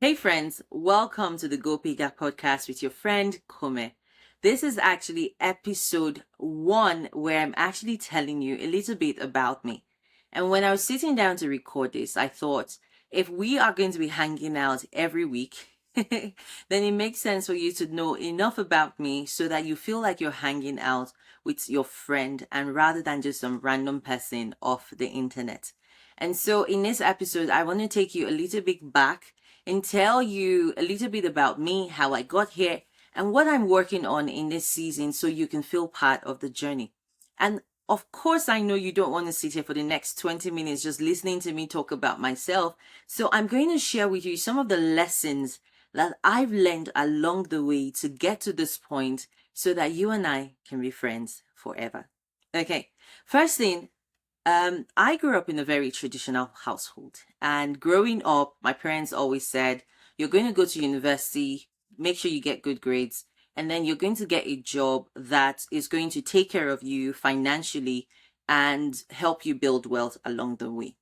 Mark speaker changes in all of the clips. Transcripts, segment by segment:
Speaker 1: Hey friends, welcome to the Go Bigger podcast with your friend Kome. This is actually episode 1 where I'm actually telling you a little bit about me. And when I was sitting down to record this, I thought if we are going to be hanging out every week, then it makes sense for you to know enough about me so that you feel like you're hanging out with your friend and rather than just some random person off the internet. And so in this episode, I want to take you a little bit back and tell you a little bit about me, how I got here, and what I'm working on in this season so you can feel part of the journey. And of course, I know you don't want to sit here for the next 20 minutes just listening to me talk about myself. So I'm going to share with you some of the lessons that I've learned along the way to get to this point so that you and I can be friends forever. Okay, first thing, I grew up in a very traditional household, and growing up, my parents always said, "You're going to go to university, make sure you get good grades, and then you're going to get a job that is going to take care of you financially and help you build wealth along the way."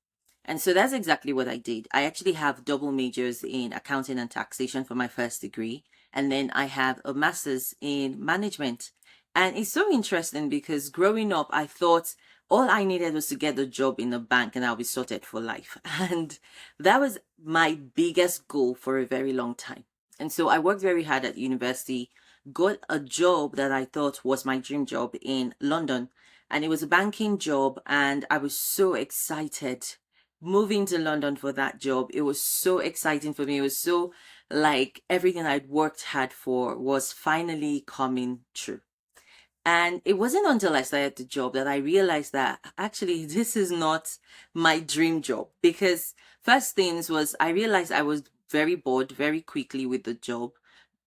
Speaker 1: And so that's exactly what I did. I actually have double majors in accounting and taxation for my first degree, and then I have a master's in management. And it's so interesting because growing up, I thought all I needed was to get a job in a bank and I'll be sorted for life. And that was my biggest goal for a very long time. And so I worked very hard at university, got a job that I thought was my dream job in London. And it was a banking job. And I was so excited moving to London for that job. It was so exciting for me. It was so like everything I'd worked hard for was finally coming true. And it wasn't until I started the job that I realized that actually this is not my dream job. Because first things was I realized I was very bored very quickly with the job.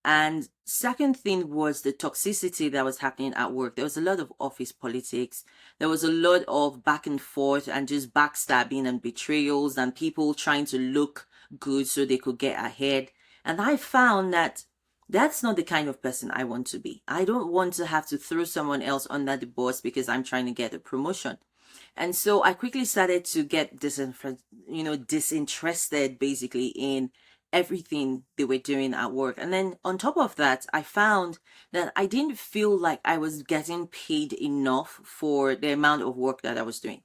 Speaker 1: And second thing was the toxicity that was happening at work. There was a lot of office politics. There was a lot of back and forth and just backstabbing and betrayals and people trying to look good so they could get ahead. And I found that that's not the kind of person I want to be. I don't want to have to throw someone else under the bus because I'm trying to get a promotion. And so I quickly started to get disinterested basically in everything they were doing at work. And then on top of that, I found that I didn't feel like I was getting paid enough for the amount of work that I was doing.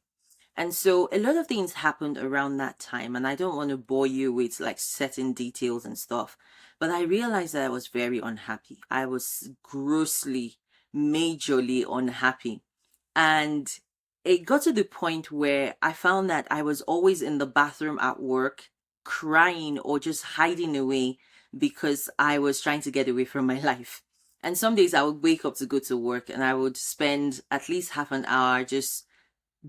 Speaker 1: And so a lot of things happened around that time, and I don't want to bore you with like certain details and stuff, but I realized that I was very unhappy. I was grossly, majorly unhappy. And it got to the point where I found that I was always in the bathroom at work crying or just hiding away because I was trying to get away from my life. And some days I would wake up to go to work and I would spend at least half an hour just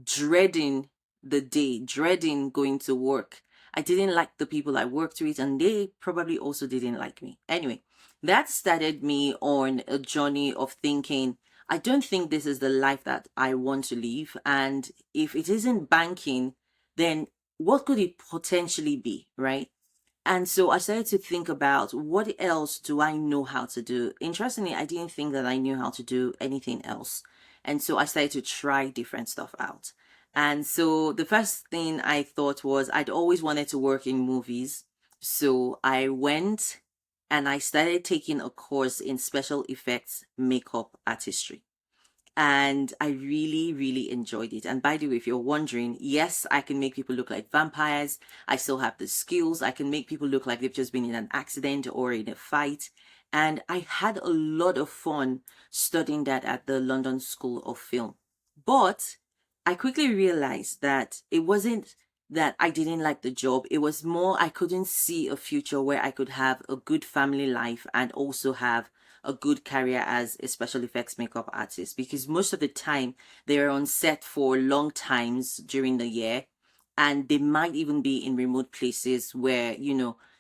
Speaker 1: dreading the day, dreading going to work. I didn't like the people I worked with, and they probably also didn't like me. Anyway, that started me on a journey of thinking, I don't think this is the life that I want to live. And if it isn't banking, then what could it potentially be, right? And so I started to think about what else do I know how to do. Interestingly, I didn't think that I knew how to do anything else. And so I started to try different stuff out. And so the first thing I thought was I'd always wanted to work in movies. So I went and I started taking a course in special effects makeup artistry, and I really, really enjoyed it. And by the way, if you're wondering, yes, I can make people look like vampires. I still have the skills. I can make people look like they've just been in an accident or in a fight. And I had a lot of fun studying that at the London School of Film. But I quickly realized that it wasn't that I didn't like the job. It was more I couldn't see a future where I could have a good family life and also have a good career as a special effects makeup artist, because most of the time they're on set for long times during the year, and they might even be in remote places where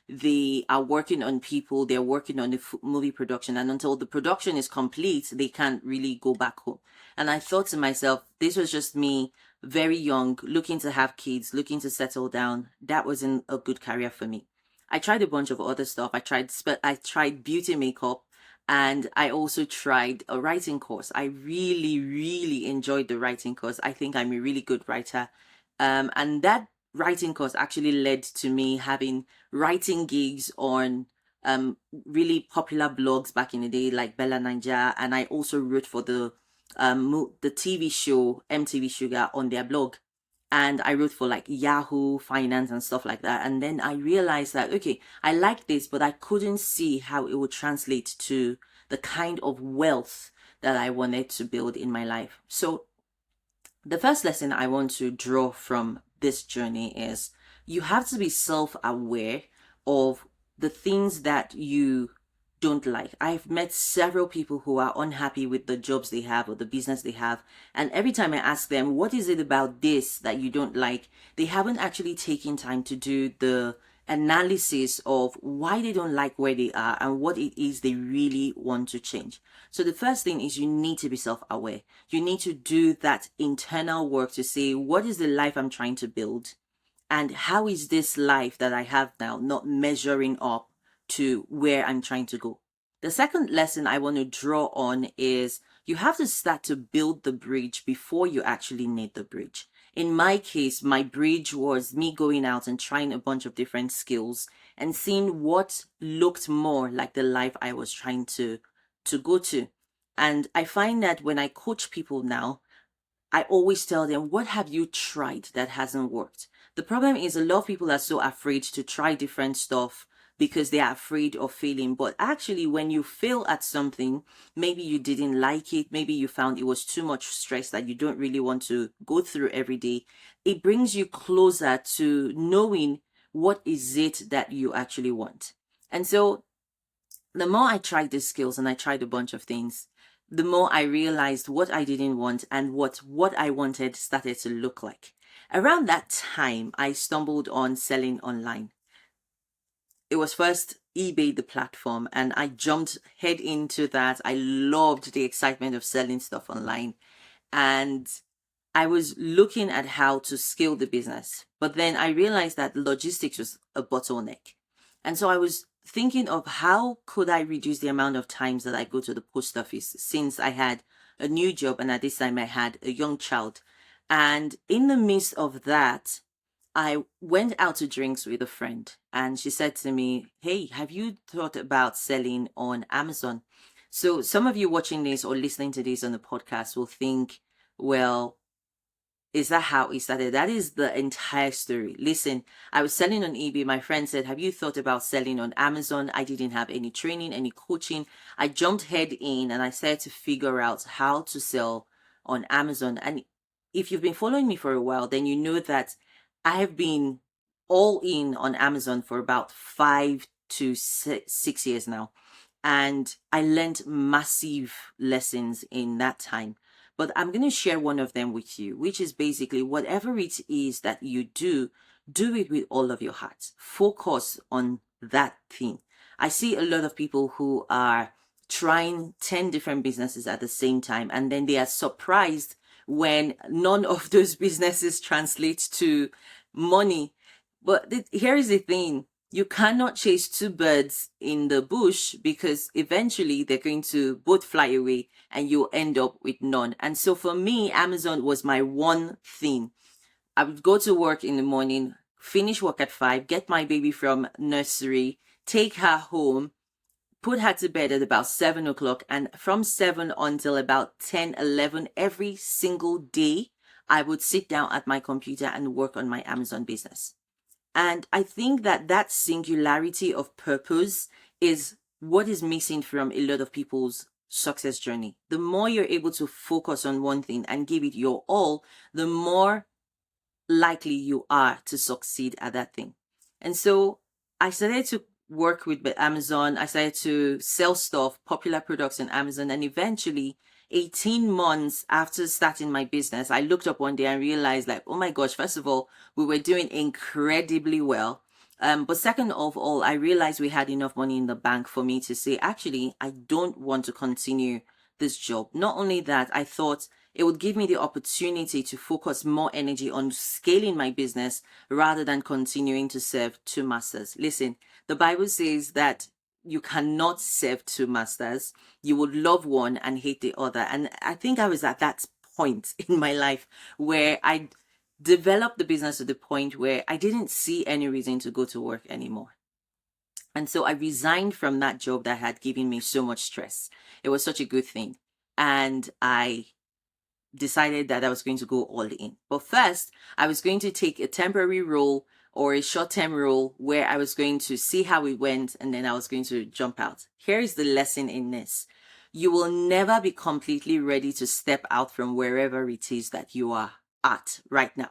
Speaker 1: they are working on people, they're working on the movie production, and until the production is complete they can't really go back home. And I thought to myself, this was just me, very young, looking to have kids, looking to settle down. That wasn't a good career for me. I tried a bunch of other stuff. I tried beauty makeup, and I also tried a writing course. I really, really enjoyed the writing course. I think I'm a really good writer. And that writing course actually led to me having writing gigs on really popular blogs back in the day, like Bella Ninja, and I also wrote for the TV show MTV Sugar on their blog. And I wrote for like Yahoo Finance and stuff like that. And then I realized that, okay, I like this, but I couldn't see how it would translate to the kind of wealth that I wanted to build in my life. So the first lesson I want to draw from this journey is you have to be self-aware of the things that you don't like. I've met several people who are unhappy with the jobs they have or the business they have. And every time I ask them, what is it about this that you don't like? They haven't actually taken time to do the analysis of why they don't like where they are and what it is they really want to change. So the first thing is you need to be self-aware. You need to do that internal work to say, what is the life I'm trying to build? And how is this life that I have now not measuring up to where I'm trying to go? The second lesson I want to draw on is you have to start to build the bridge before you actually need the bridge. In my case, my bridge was me going out and trying a bunch of different skills and seeing what looked more like the life I was trying to go to. And I find that when I coach people now, I always tell them, what have you tried that hasn't worked? The problem is a lot of people are so afraid to try different stuff because they are afraid of failing. But actually, when you fail at something, maybe you didn't like it, maybe you found it was too much stress that you don't really want to go through every day, it brings you closer to knowing what is it that you actually want. And so the more I tried these skills and I tried a bunch of things, the more I realized what I didn't want and what I wanted started to look like. Around that time, I stumbled on selling online. It was first eBay, the platform, and I jumped head into that. I loved the excitement of selling stuff online. And I was looking at how to scale the business, but then I realized that logistics was a bottleneck. And so I was thinking of how could I reduce the amount of times that I go to the post office since I had a new job and at this time I had a young child. And in the midst of that, I went out to drinks with a friend and she said to me, hey, have you thought about selling on Amazon? So some of you watching this or listening to this on the podcast will think, well, is that how it started? That is the entire story. Listen, I was selling on eBay. My friend said, have you thought about selling on Amazon? I didn't have any training, any coaching. I jumped head in and I started to figure out how to sell on Amazon. And if you've been following me for a while, then you know that I have been all in on Amazon for about 5 to 6 years now. And I learned massive lessons in that time. But I'm going to share one of them with you, which is basically whatever it is that you do it with all of your heart. Focus on that thing. I see a lot of people who are trying 10 different businesses at the same time, and then they are surprised when none of those businesses translate to money. But here is the thing. You cannot chase two birds in the bush because eventually they're going to both fly away and you'll end up with none. And so for me, Amazon was my one thing. I would go to work in the morning, finish work at 5, get my baby from nursery, take her home, put her to bed at about 7 o'clock. And from 7 until about 10, 11, every single day, I would sit down at my computer and work on my Amazon business. And I think that that singularity of purpose is what is missing from a lot of people's success journey. The more you're able to focus on one thing and give it your all, the more likely you are to succeed at that thing. And so I started to work with Amazon. I started to sell stuff, popular products on Amazon, and eventually 18 months after starting my business, I looked up one day and realized like, oh my gosh, first of all, we were doing incredibly well. But second of all, I realized we had enough money in the bank for me to say, actually, I don't want to continue this job. Not only that, I thought it would give me the opportunity to focus more energy on scaling my business rather than continuing to serve two masters. Listen, the Bible says that you cannot serve two masters. You would love one and hate the other. And I think I was at that point in my life where I developed the business to the point where I didn't see any reason to go to work anymore. And so I resigned from that job that had given me so much stress. It was such a good thing. And I decided that I was going to go all in. But first, I was going to take a temporary role or a short-term role where I was going to see how it went and then I was going to jump out. Here is the lesson in this. You will never be completely ready to step out from wherever it is that you are at right now.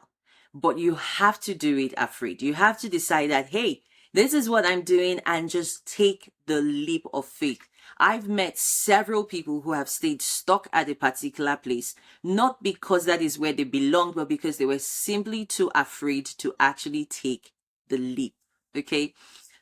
Speaker 1: But you have to do it afraid. You have to decide that, hey, this is what I'm doing, and just take the leap of faith. I've met several people who have stayed stuck at a particular place, not because that is where they belong, but because they were simply too afraid to actually take the leap. Okay.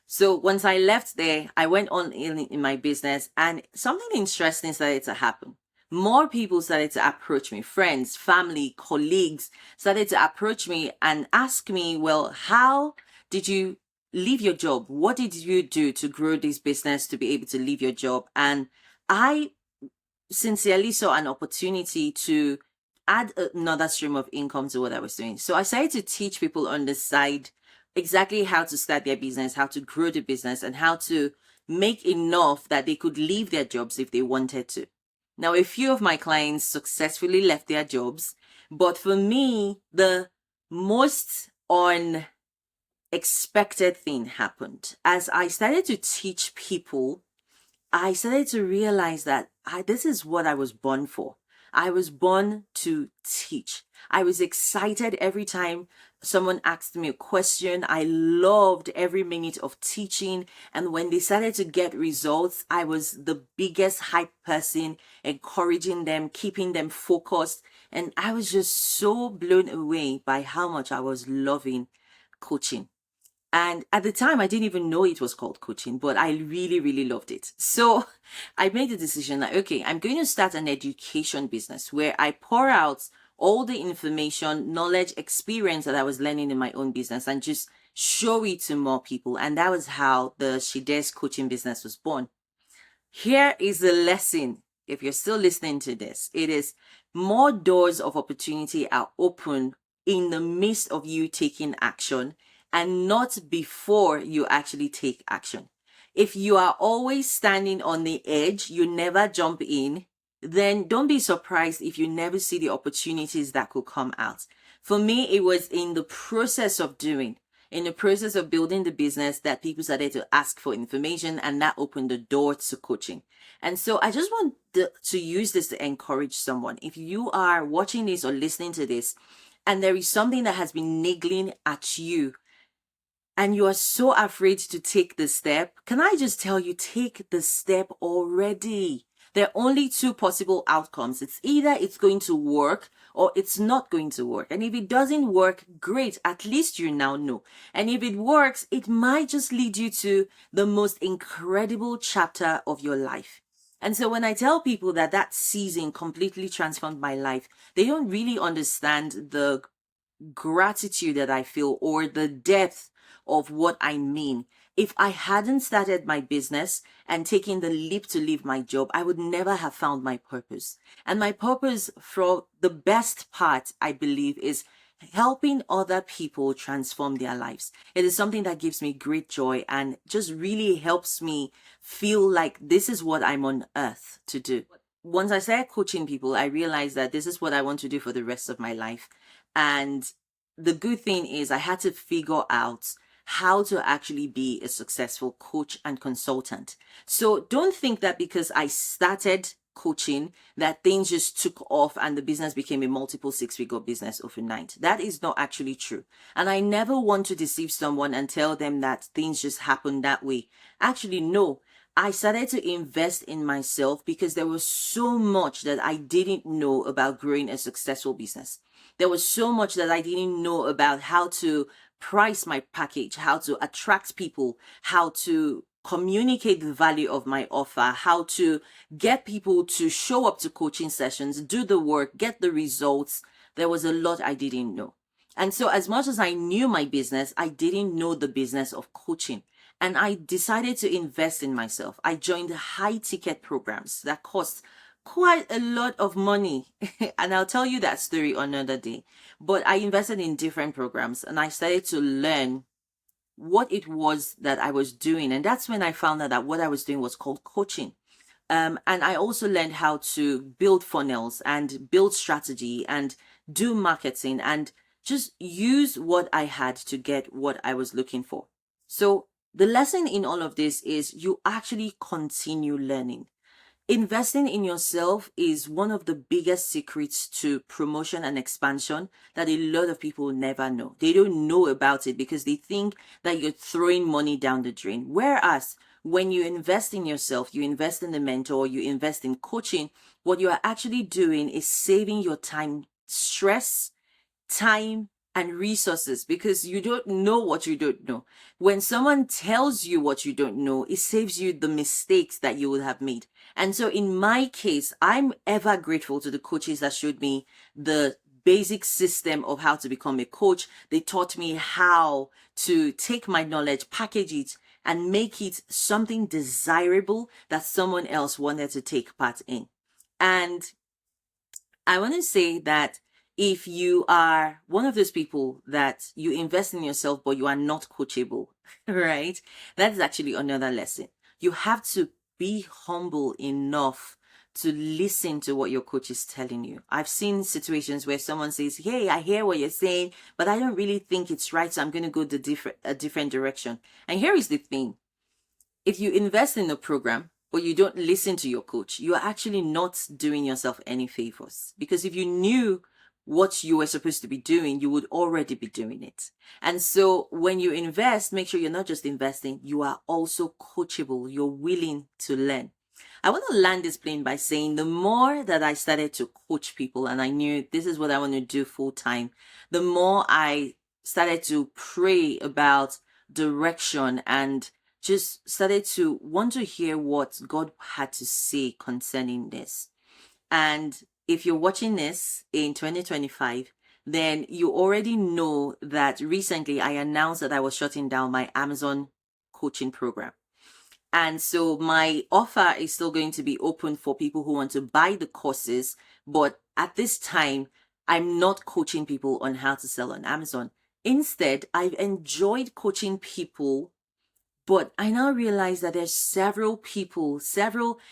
Speaker 1: So once I left there, I went on in my business, and something interesting started to happen. More people started to approach me, friends, family, colleagues started to approach me and ask me, well, how did you leave your job? What did you do to grow this business to be able to leave your job? And I sincerely saw an opportunity to add another stream of income to what I was doing. So I started to teach people on the side exactly how to start their business, how to grow the business, and how to make enough that they could leave their jobs if they wanted to. Now, a few of my clients successfully left their jobs, but for me, the most unexpected thing happened. As I started to teach people, I started to realize that this is what I was born for. I was born to teach. I was excited every time someone asked me a question. I loved every minute of teaching. And when they started to get results, I was the biggest hype person, encouraging them, keeping them focused. And I was just so blown away by how much I was loving coaching. And at the time, I didn't even know it was called coaching, but I really, really loved it. So I made the decision that, okay, I'm going to start an education business where I pour out all the information, knowledge, experience that I was learning in my own business and just show it to more people. And that was how the She Dares coaching business was born. Here is the lesson. If you're still listening to this, it is more doors of opportunity are open in the midst of you taking action, and not before you actually take action. If you are always standing on the edge, you never jump in, then don't be surprised if you never see the opportunities that could come out. For me, it was in the process of doing, in the process of building the business, that people started to ask for information, and that opened the door to coaching. And so I just want to use this to encourage someone. If you are watching this or listening to this, and there is something that has been niggling at you, and you are so afraid to take the step, can I just tell you, take the step already. There are only two possible outcomes. It's either it's going to work or it's not going to work. And if it doesn't work, great. At least you now know. And if it works, it might just lead you to the most incredible chapter of your life. And so when I tell people that that season completely transformed my life, they don't really understand the gratitude that I feel or the depth of what I mean. If I hadn't started my business and taken the leap to leave my job, I would never have found my purpose. And my purpose, for the best part, I believe, is helping other people transform their lives. It is something that gives me great joy and just really helps me feel like this is what I'm on earth to do. Once I started coaching people, I realized that this is what I want to do for the rest of my life. And the good thing is I had to figure out how to actually be a successful coach and consultant. So don't think that because I started coaching that things just took off and the business became a multiple six-figure business overnight. That is not actually true. And I never want to deceive someone and tell them that things just happen that way. Actually, no. I started to invest in myself because there was so much that I didn't know about growing a successful business. There was so much that I didn't know about how to price my package, how to attract people, how to communicate the value of my offer, how to get people to show up to coaching sessions, do the work, get the results. There was a lot I didn't know. And so as much as I knew my business, I didn't know the business of coaching. And I decided to invest in myself. I joined high ticket programs that cost quite a lot of money. And I'll tell you that story another day. But I invested in different programs and I started to learn what it was that I was doing. And that's when I found out that what I was doing was called coaching. And I also learned how to build funnels and build strategy and do marketing and just use what I had to get what I was looking for. So the lesson in all of this is you actually continue learning. Investing in yourself is one of the biggest secrets to promotion and expansion that a lot of people never know. They don't know about it because they think that you're throwing money down the drain. Whereas when you invest in yourself, you invest in the mentor, you invest in coaching, what you are actually doing is saving your time, stress, time, and resources, because you don't know what you don't know. When someone tells you what you don't know, it saves you the mistakes that you would have made. And so in my case, I'm ever grateful to the coaches that showed me the basic system of how to become a coach. They taught me how to take my knowledge, package it, and make it something desirable that someone else wanted to take part in. And I want to say that if you are one of those people that you invest in yourself, but you are not coachable, right? That is actually another lesson. You have to be humble enough to listen to what your coach is telling you. I've seen situations where someone says, "Hey, I hear what you're saying, but I don't really think it's right, so I'm going to go a different direction." And here is the thing. If you invest in a program, but you don't listen to your coach, you are actually not doing yourself any favors. Because if you knew what you were supposed to be doing, you would already be doing it. And so when you invest, make sure you're not just investing, you are also coachable. You're willing to learn. I want to land this plane by saying the more that I started to coach people and I knew this is what I want to do full time, the more I started to pray about direction and just started to want to hear what God had to say concerning this. And if you're watching this in 2025, then you already know that recently I announced that I was shutting down my Amazon coaching program. And so my offer is still going to be open for people who want to buy the courses. But at this time, I'm not coaching people on how to sell on Amazon. Instead, I've enjoyed coaching people, but I now realize that there's several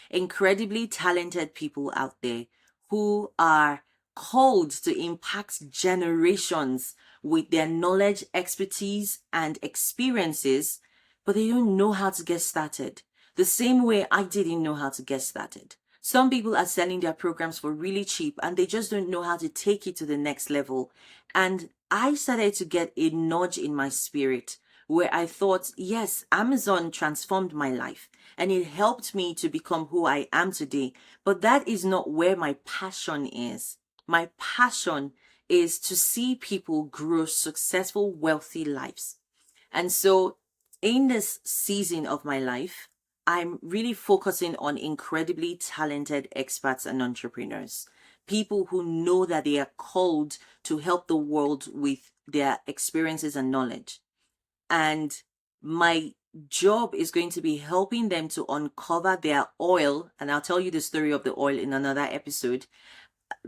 Speaker 1: incredibly talented people out there who are called to impact generations with their knowledge, expertise, and experiences, but they don't know how to get started. The same way I didn't know how to get started. Some people are selling their programs for really cheap and they just don't know how to take it to the next level. And I started to get a nudge in my spirit where I thought, yes, Amazon transformed my life and it helped me to become who I am today. But that is not where my passion is. My passion is to see people grow successful, wealthy lives. And so in this season of my life, I'm really focusing on incredibly talented experts and entrepreneurs. People who know that they are called to help the world with their experiences and knowledge. And my job is going to be helping them to uncover their oil. And I'll tell you the story of the oil in another episode.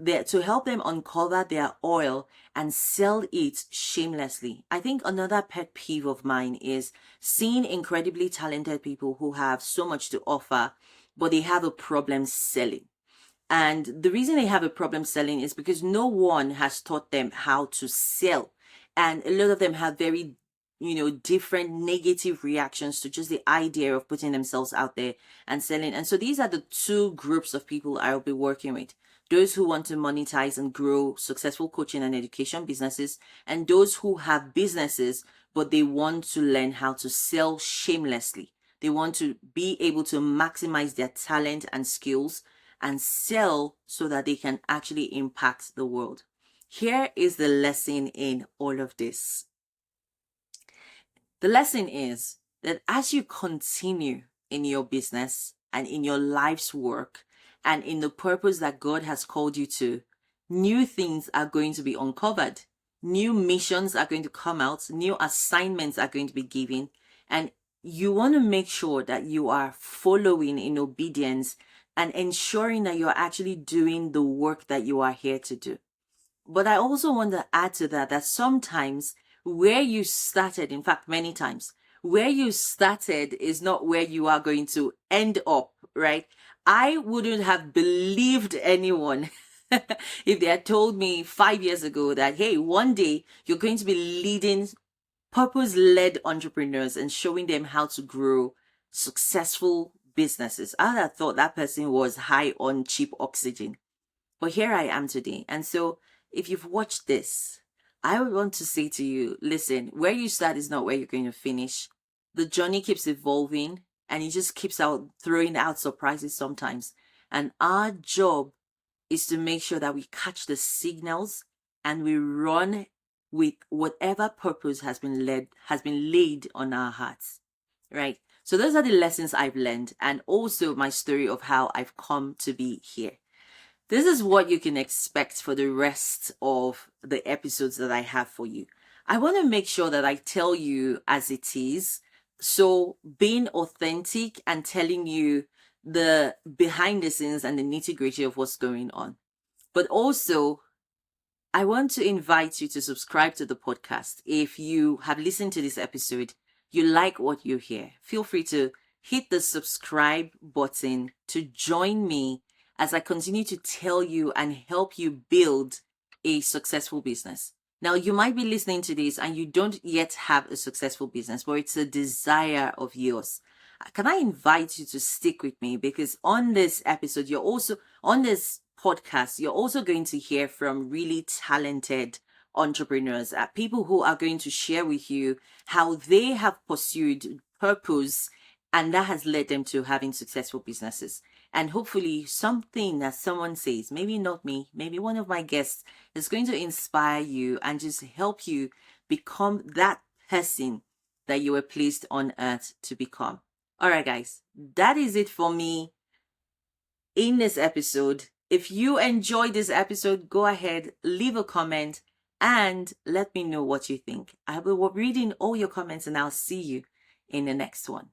Speaker 1: To help them uncover their oil and sell it shamelessly. I think another pet peeve of mine is seeing incredibly talented people who have so much to offer, but they have a problem selling. And the reason they have a problem selling is because no one has taught them how to sell. And a lot of them have very different negative reactions to just the idea of putting themselves out there and selling. And so these are the two groups of people I'll be working with. Those who want to monetize and grow successful coaching and education businesses, and those who have businesses, but they want to learn how to sell shamelessly. They want to be able to maximize their talent and skills and sell so that they can actually impact the world. Here is the lesson in all of this. The lesson is that as you continue in your business and in your life's work and in the purpose that God has called you to, new things are going to be uncovered. New missions are going to come out. New assignments are going to be given. And you want to make sure that you are following in obedience and ensuring that you're actually doing the work that you are here to do. But I also want to add to that that sometimes where you started, in fact, many times, where you started is not where you are going to end up, right? I wouldn't have believed anyone if they had told me 5 years ago that, hey, one day you're going to be leading purpose-led entrepreneurs and showing them how to grow successful businesses. I would have thought that person was high on cheap oxygen. But here I am today. And so if you've watched this, I would want to say to you, listen, where you start is not where you're going to finish. The journey keeps evolving and it just keeps out throwing out surprises sometimes. And our job is to make sure that we catch the signals and we run with whatever purpose has been laid on our hearts. Right? So those are the lessons I've learned and also my story of how I've come to be here. This is what you can expect for the rest of the episodes that I have for you. I want to make sure that I tell you as it is. So being authentic and telling you the behind the scenes and the nitty gritty of what's going on. But also, I want to invite you to subscribe to the podcast. If you have listened to this episode, you like what you hear, feel free to hit the subscribe button to join me as I continue to tell you and help you build a successful business. Now, you might be listening to this and you don't yet have a successful business, but it's a desire of yours. Can I invite you to stick with me? Because on this episode, on this podcast, you're also going to hear from really talented entrepreneurs, people who are going to share with you how they have pursued purpose and that has led them to having successful businesses. And hopefully something that someone says, maybe not me, maybe one of my guests, is going to inspire you and just help you become that person that you were placed on earth to become. All right, guys, that is it for me in this episode. If you enjoyed this episode, go ahead, leave a comment and let me know what you think. I will be reading all your comments and I'll see you in the next one.